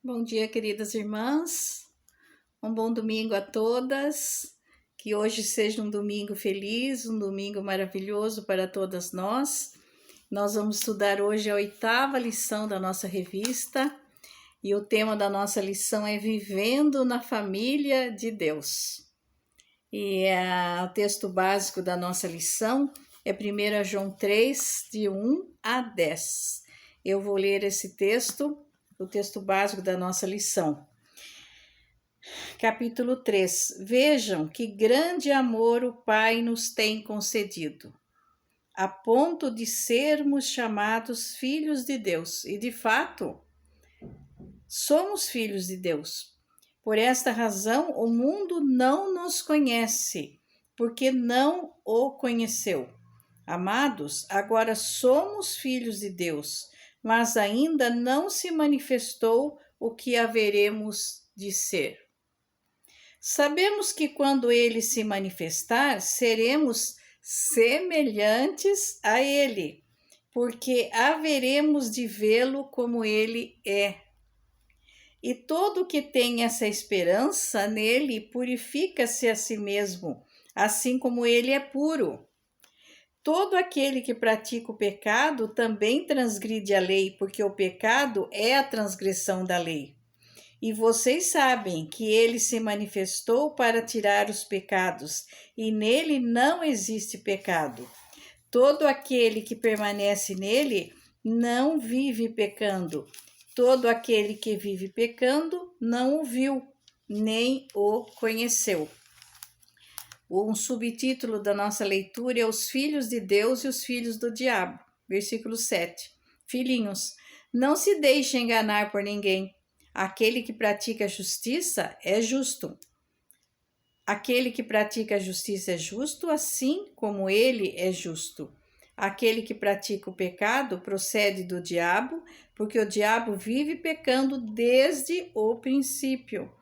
Bom dia, queridas irmãs. Um bom domingo a todas. Que hoje seja um domingo feliz, um domingo maravilhoso para todas nós. Nós vamos estudar hoje a 8ª lição da nossa revista e o tema da nossa lição é Vivendo na Família de Deus. E o texto básico da nossa lição é 1 João 3, de 1 a 10. Eu vou ler esse texto, o texto básico da nossa lição. Capítulo 3. Vejam que grande amor o Pai nos tem concedido, a ponto de sermos chamados filhos de Deus. E de fato, somos filhos de Deus. Por esta razão, o mundo não nos conhece, porque não o conheceu. Amados, agora somos filhos de Deus, mas ainda não se manifestou o que haveremos de ser. Sabemos que quando ele se manifestar, seremos semelhantes a ele, porque haveremos de vê-lo como ele é. E todo que tem essa esperança nele purifica-se a si mesmo, assim como ele é puro. Todo aquele que pratica o pecado também transgride a lei, porque o pecado é a transgressão da lei. E vocês sabem que ele se manifestou para tirar os pecados, e nele não existe pecado. Todo aquele que permanece nele não vive pecando. Todo aquele que vive pecando não o viu, nem o conheceu. Um subtítulo da nossa leitura é Os Filhos de Deus e os Filhos do Diabo. Versículo 7. Filhinhos, não se deixe enganar por ninguém. Aquele que pratica a justiça é justo. Aquele que pratica a justiça é justo, assim como ele é justo. Aquele que pratica o pecado procede do diabo, porque o diabo vive pecando desde o princípio.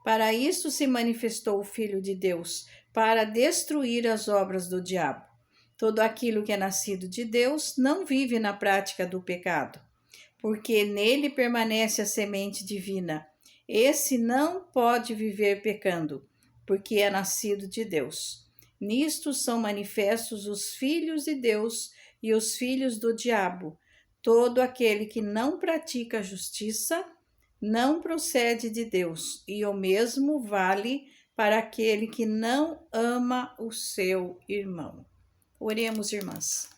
Para isso se manifestou o Filho de Deus, para destruir as obras do diabo. Todo aquilo que é nascido de Deus não vive na prática do pecado, porque nele permanece a semente divina. Esse não pode viver pecando, porque é nascido de Deus. Nisto são manifestos os filhos de Deus e os filhos do diabo. Todo aquele que não pratica a justiça não procede de Deus, e o mesmo vale para aquele que não ama o seu irmão. Oremos, irmãs.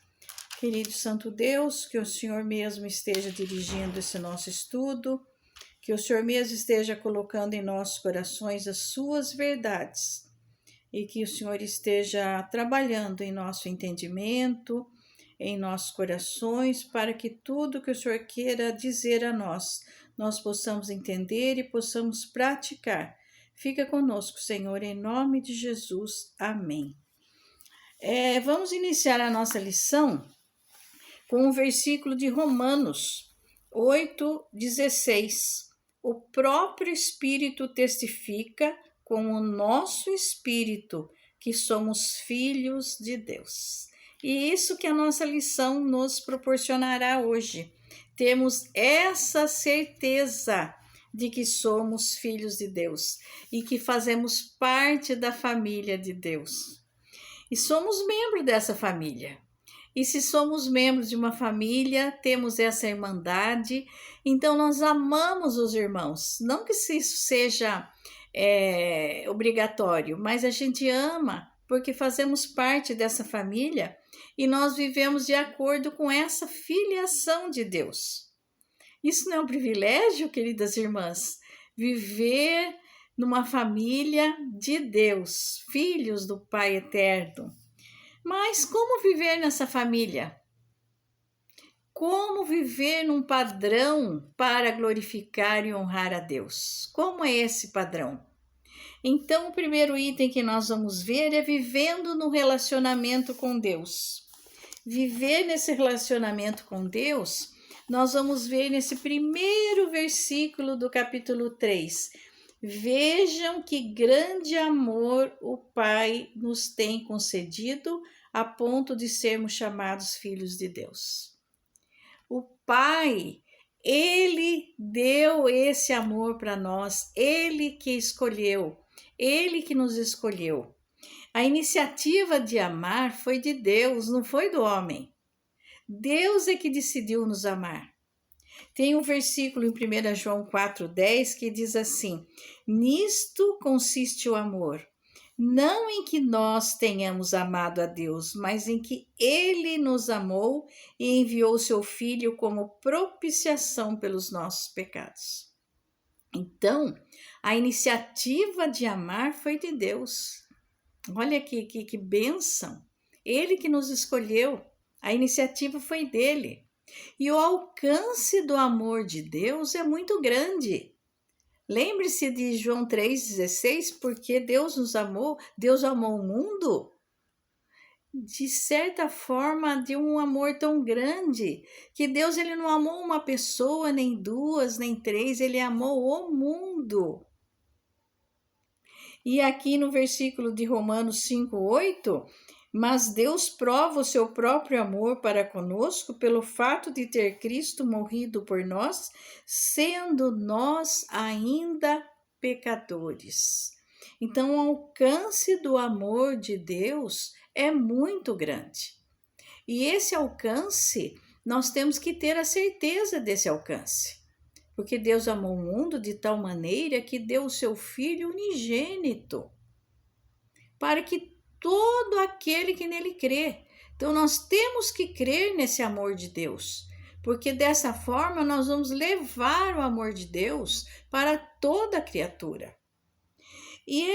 Querido Santo Deus, que o Senhor mesmo esteja dirigindo esse nosso estudo, que o Senhor mesmo esteja colocando em nossos corações as suas verdades e que o Senhor esteja trabalhando em nosso entendimento, em nossos corações, para que tudo que o Senhor queira dizer a nós possamos entender e possamos praticar. Fica conosco, Senhor, em nome de Jesus. Amém. Vamos iniciar a nossa lição com o versículo de Romanos 8:16. O próprio Espírito testifica com o nosso espírito que somos filhos de Deus. E isso que a nossa lição nos proporcionará hoje. Temos essa certeza de que somos filhos de Deus e que fazemos parte da família de Deus. E somos membros dessa família. E se somos membros de uma família, temos essa irmandade, então nós amamos os irmãos. Não que isso seja obrigatório, mas a gente ama porque fazemos parte dessa família e nós vivemos de acordo com essa filiação de Deus. Isso não é um privilégio, queridas irmãs? Viver numa família de Deus, filhos do Pai Eterno. Mas como viver nessa família? Como viver num padrão para glorificar e honrar a Deus? Como é esse padrão? Então, o primeiro item que nós vamos ver é vivendo no relacionamento com Deus. Viver nesse relacionamento com Deus, nós vamos ver nesse primeiro versículo do capítulo 3. Vejam que grande amor o Pai nos tem concedido a ponto de sermos chamados filhos de Deus. O Pai, Ele deu esse amor para nós, Ele que escolheu, Ele que nos escolheu. A iniciativa de amar foi de Deus, não foi do homem. Deus é que decidiu nos amar. Tem um versículo em 1 João 4,10 que diz assim: nisto consiste o amor, não em que nós tenhamos amado a Deus, mas em que Ele nos amou e enviou seu Filho como propiciação pelos nossos pecados. Então, a iniciativa de amar foi de Deus. Olha que bênção! Ele que nos escolheu, a iniciativa foi dele. E o alcance do amor de Deus é muito grande. Lembre-se de João 3,16, porque Deus nos amou, Deus amou o mundo, de certa forma, de um amor tão grande, que Deus ele não amou uma pessoa, nem duas, nem três, ele amou o mundo. E aqui no versículo de Romanos 5,8, mas Deus prova o seu próprio amor para conosco pelo fato de ter Cristo morrido por nós, sendo nós ainda pecadores. Então, o alcance do amor de Deus é muito grande. E esse alcance, nós temos que ter a certeza desse alcance. Porque Deus amou o mundo de tal maneira que deu o seu Filho unigênito, para que todo aquele que nele crê. Então, nós temos que crer nesse amor de Deus, porque dessa forma nós vamos levar o amor de Deus para toda a criatura. E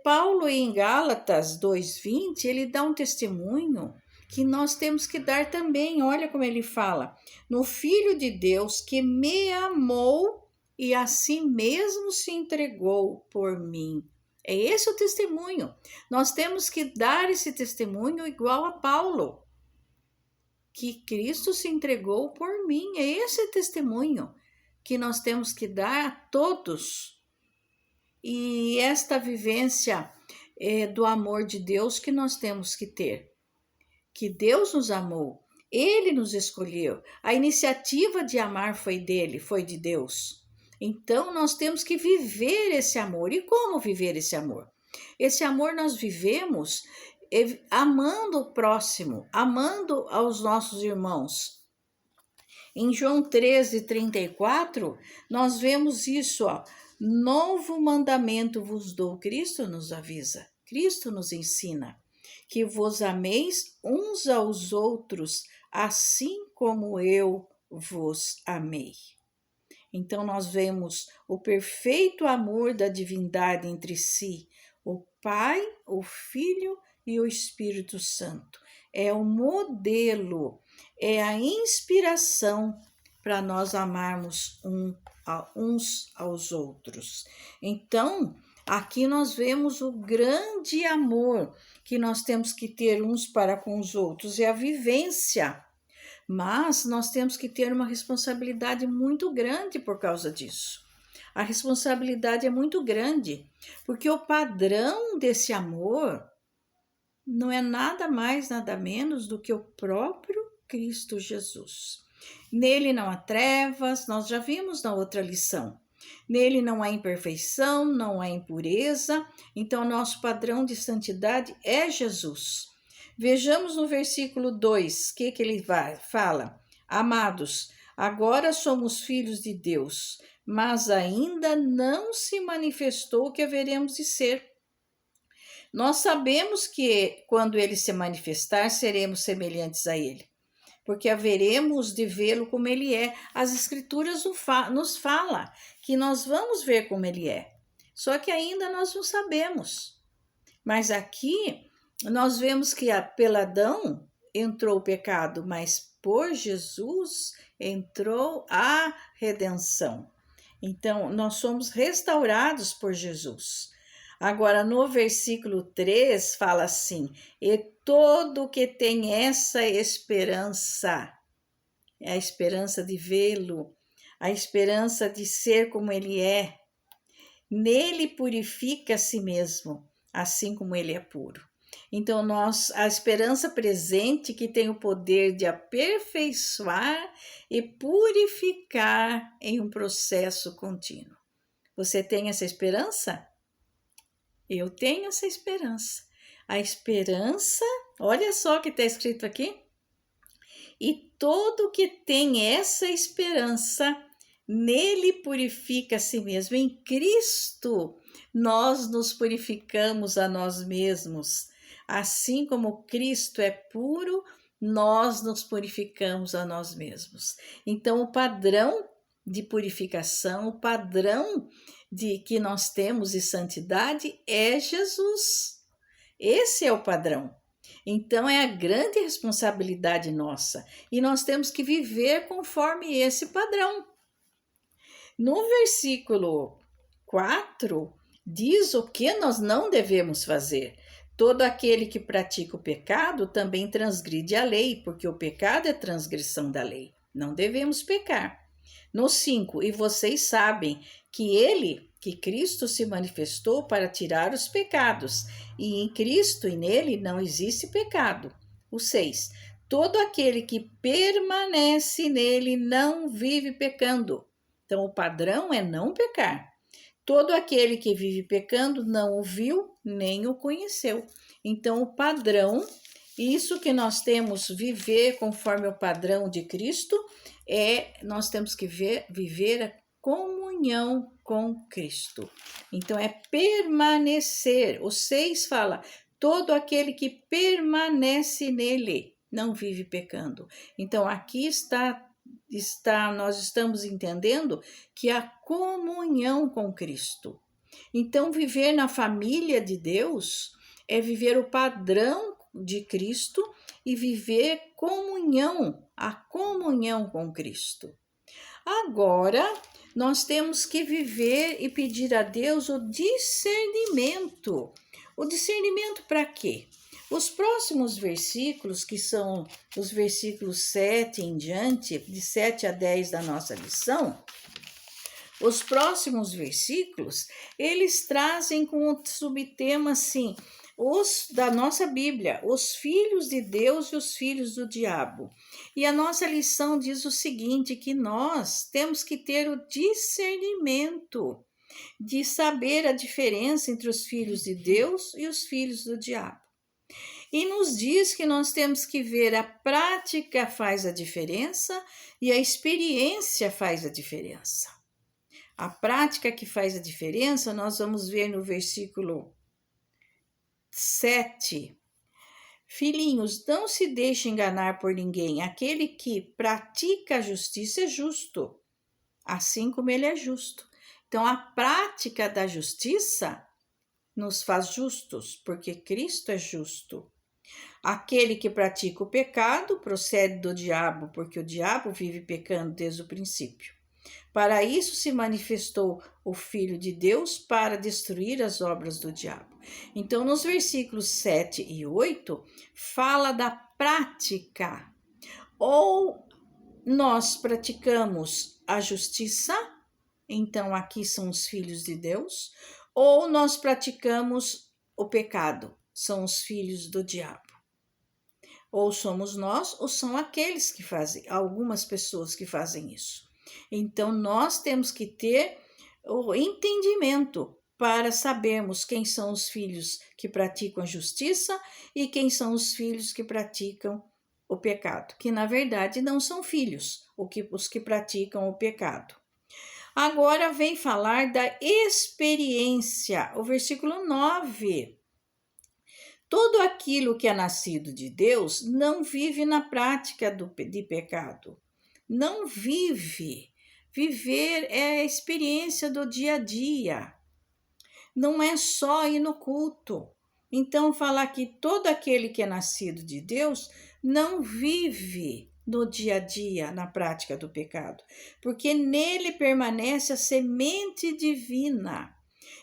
Paulo, em Gálatas 2,20, ele dá um testemunho que nós temos que dar também. Olha como ele fala: no Filho de Deus que me amou e a si mesmo se entregou por mim. É esse o testemunho. Nós temos que dar esse testemunho igual a Paulo, que Cristo se entregou por mim. É esse testemunho que nós temos que dar a todos. E esta vivência do amor de Deus que nós temos que ter. Que Deus nos amou, Ele nos escolheu. A iniciativa de amar foi dele, foi de Deus. Então, nós temos que viver esse amor. E como viver esse amor? Esse amor nós vivemos amando o próximo, amando aos nossos irmãos. Em João 13,34, nós vemos isso, ó. Novo mandamento vos dou, Cristo nos avisa, Cristo nos ensina, que vos ameis uns aos outros, assim como eu vos amei. Então, nós vemos o perfeito amor da divindade entre si, o Pai, o Filho e o Espírito Santo. É o modelo, é a inspiração para nós amarmos uns aos outros. Então, aqui nós vemos o grande amor que nós temos que ter uns para com os outros, é a vivência. Mas nós temos que ter uma responsabilidade muito grande por causa disso. A responsabilidade é muito grande, porque o padrão desse amor não é nada mais, nada menos do que o próprio Cristo Jesus. Nele não há trevas, nós já vimos na outra lição. Nele não há imperfeição, não há impureza, então nosso padrão de santidade é Jesus. Vejamos no versículo 2, o que ele fala? Amados, agora somos filhos de Deus, mas ainda não se manifestou o que haveremos de ser. Nós sabemos que quando ele se manifestar, seremos semelhantes a ele, porque haveremos de vê-lo como ele é. As Escrituras nos falam que nós vamos ver como ele é, só que ainda nós não sabemos. Mas aqui nós vemos que pela Adão entrou o pecado, mas por Jesus entrou a redenção. Então, nós somos restaurados por Jesus. Agora, no versículo 3, fala assim: e todo que tem essa esperança, é a esperança de vê-lo, a esperança de ser como ele é, nele purifica a si mesmo, assim como ele é puro. Então, a esperança presente que tem o poder de aperfeiçoar e purificar em um processo contínuo. Você tem essa esperança? Eu tenho essa esperança. A esperança, olha só o que está escrito aqui. E todo que tem essa esperança, nele purifica a si mesmo. Em Cristo, nós nos purificamos a nós mesmos. Assim como Cristo é puro, nós nos purificamos a nós mesmos. Então, o padrão de purificação, o padrão de que nós temos de santidade é Jesus. Esse é o padrão. Então, é a grande responsabilidade nossa. E nós temos que viver conforme esse padrão. No versículo 4, diz o que nós não devemos fazer. Todo aquele que pratica o pecado também transgride a lei, porque o pecado é transgressão da lei. Não devemos pecar. No 5, e vocês sabem que Cristo se manifestou para tirar os pecados, e em Cristo e nele não existe pecado. O 6, todo aquele que permanece nele não vive pecando. Então, o padrão é não pecar. Todo aquele que vive pecando não o viu nem o conheceu. Então, o padrão, isso que nós temos viver conforme o padrão de Cristo, nós temos que viver a comunhão com Cristo. Então, é permanecer. O 6 fala, todo aquele que permanece nele não vive pecando. Então, aqui nós estamos entendendo que a comunhão com Cristo. Então, viver na família de Deus é viver o padrão de Cristo e viver a comunhão com Cristo. Agora, nós temos que viver e pedir a Deus o discernimento. O discernimento para quê? Os próximos versículos, que são os versículos 7 em diante, de 7 a 10 da nossa lição, os próximos versículos, eles trazem com o subtema assim, da nossa Bíblia, os filhos de Deus e os filhos do diabo. E a nossa lição diz o seguinte, que nós temos que ter o discernimento de saber a diferença entre os filhos de Deus e os filhos do diabo. E nos diz que nós temos que ver a prática faz a diferença e a experiência faz a diferença. A prática que faz a diferença, nós vamos ver no versículo 7. Filhinhos, não se deixe enganar por ninguém. Aquele que pratica a justiça é justo, assim como ele é justo. Então, a prática da justiça nos faz justos, porque Cristo é justo. Aquele que pratica o pecado procede do diabo, porque o diabo vive pecando desde o princípio. Para isso se manifestou o Filho de Deus, para destruir as obras do diabo. Então, nos versículos 7 e 8, fala da prática. Ou nós praticamos a justiça, então aqui são os filhos de Deus, ou nós praticamos o pecado, são os filhos do diabo. Ou somos nós, ou são aqueles que fazem, algumas pessoas que fazem isso. Então, nós temos que ter o entendimento para sabermos quem são os filhos que praticam a justiça e quem são os filhos que praticam o pecado, que na verdade não são filhos, os que praticam o pecado. Agora vem falar da experiência, o versículo 9. Todo aquilo que é nascido de Deus não vive na prática de pecado. Não vive. Viver é a experiência do dia a dia. Não é só ir no culto. Então, falar que todo aquele que é nascido de Deus não vive no dia a dia, na prática do pecado, porque nele permanece a semente divina.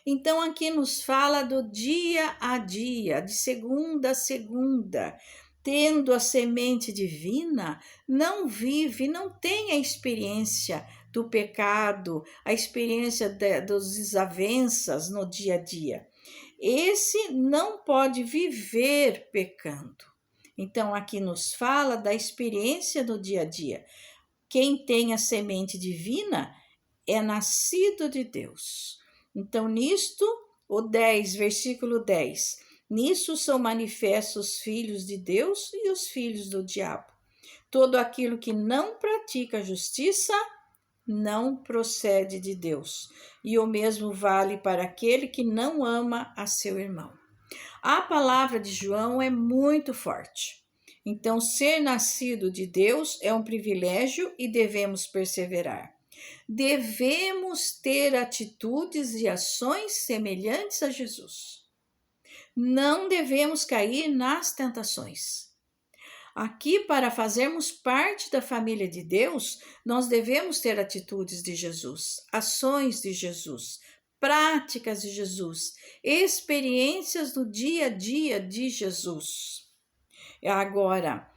Então, aqui nos fala do dia a dia, de segunda a segunda, tendo a semente divina, não vive, não tem a experiência do pecado, a experiência das desavenças no dia a dia. esse não pode viver pecando. Então, aqui nos fala da experiência do dia a dia. Quem tem a semente divina é nascido de Deus. Então, nisto, o 10, versículo 10. Nisso são manifestos os filhos de Deus e os filhos do diabo. Todo aquilo que não pratica a justiça não procede de Deus. E o mesmo vale para aquele que não ama a seu irmão. A palavra de João é muito forte. Então, ser nascido de Deus é um privilégio e devemos perseverar. Devemos ter atitudes e ações semelhantes a Jesus. Não devemos cair nas tentações. Aqui, para fazermos parte da família de Deus, nós devemos ter atitudes de Jesus, ações de Jesus, práticas de Jesus, experiências do dia a dia de Jesus. Agora,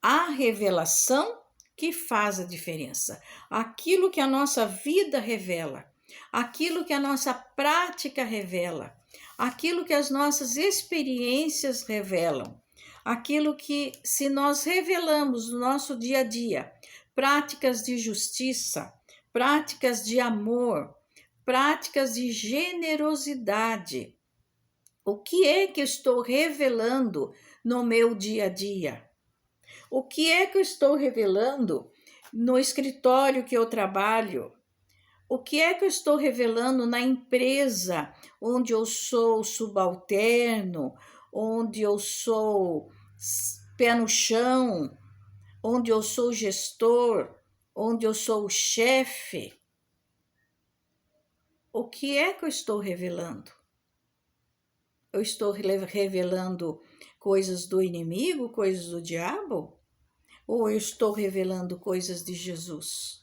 a revelação que faz a diferença, aquilo que a nossa vida revela, aquilo que a nossa prática revela, aquilo que as nossas experiências revelam, aquilo que, se nós revelamos no nosso dia a dia, práticas de justiça, práticas de amor, práticas de generosidade, o que é que eu estou revelando no meu dia a dia? O que é que eu estou revelando no escritório que eu trabalho? O que é que eu estou revelando na empresa onde eu sou subalterno, onde eu sou pé no chão, onde eu sou gestor, onde eu sou chefe? O que é que eu estou revelando? Eu estou revelando coisas do inimigo, coisas do diabo? Ou eu estou revelando coisas de Jesus?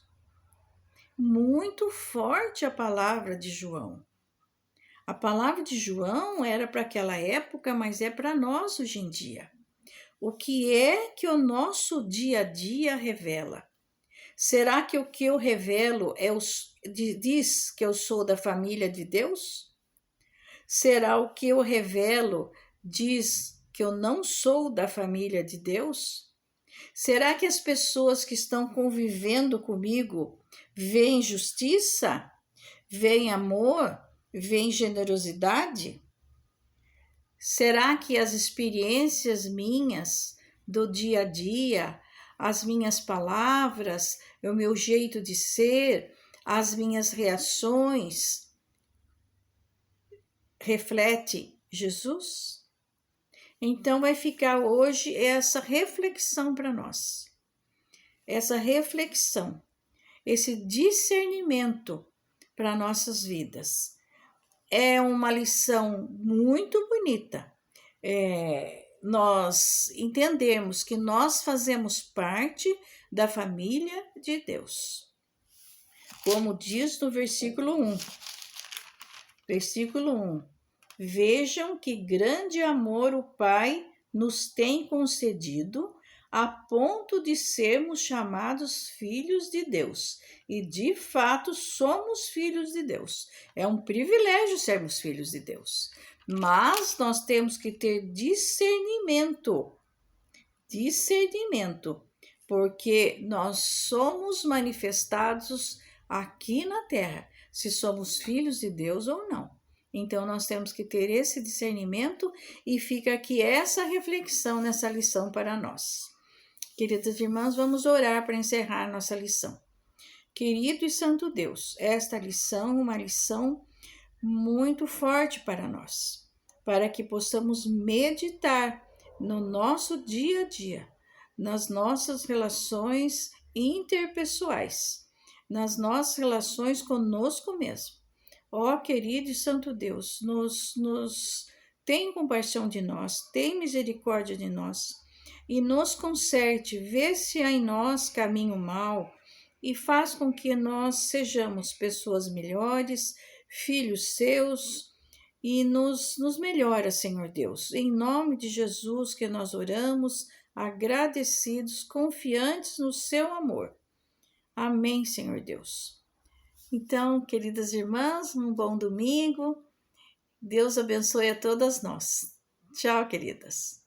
Muito forte a palavra de João. A palavra de João era para aquela época, mas é para nós hoje em dia. O que é que o nosso dia a dia revela? Será que o que eu revelo diz que eu sou da família de Deus? Será o que eu revelo diz que eu não sou da família de Deus? Será que as pessoas que estão convivendo comigo veem justiça, veem amor, veem generosidade? Será que as experiências minhas do dia a dia, as minhas palavras, o meu jeito de ser, as minhas reações reflete Jesus? Então vai ficar hoje essa reflexão para nós. Essa reflexão, esse discernimento para nossas vidas. É uma lição muito bonita. Nós entendemos que nós fazemos parte da família de Deus. Como diz no versículo 1. Versículo 1. Vejam que grande amor o Pai nos tem concedido, a ponto de sermos chamados filhos de Deus. E, de fato, somos filhos de Deus. É um privilégio sermos filhos de Deus. Mas nós temos que ter discernimento. Discernimento. Porque nós somos manifestados aqui na terra, se somos filhos de Deus ou não. Então, nós temos que ter esse discernimento e fica aqui essa reflexão nessa lição para nós. Queridas irmãs, vamos orar para encerrar nossa lição. Querido e santo Deus, esta lição é uma lição muito forte para nós, para que possamos meditar no nosso dia a dia, nas nossas relações interpessoais, nas nossas relações conosco mesmo. Ó querido e santo Deus, tem compaixão de nós, tem misericórdia de nós e nos conserte, vê se há em nós caminho mau e faz com que nós sejamos pessoas melhores, filhos seus, e nos melhora, Senhor Deus. Em nome de Jesus que nós oramos, agradecidos, confiantes no seu amor. Amém, Senhor Deus. Então, queridas irmãs, um bom domingo Deus abençoe a todas nós. Tchau, queridas.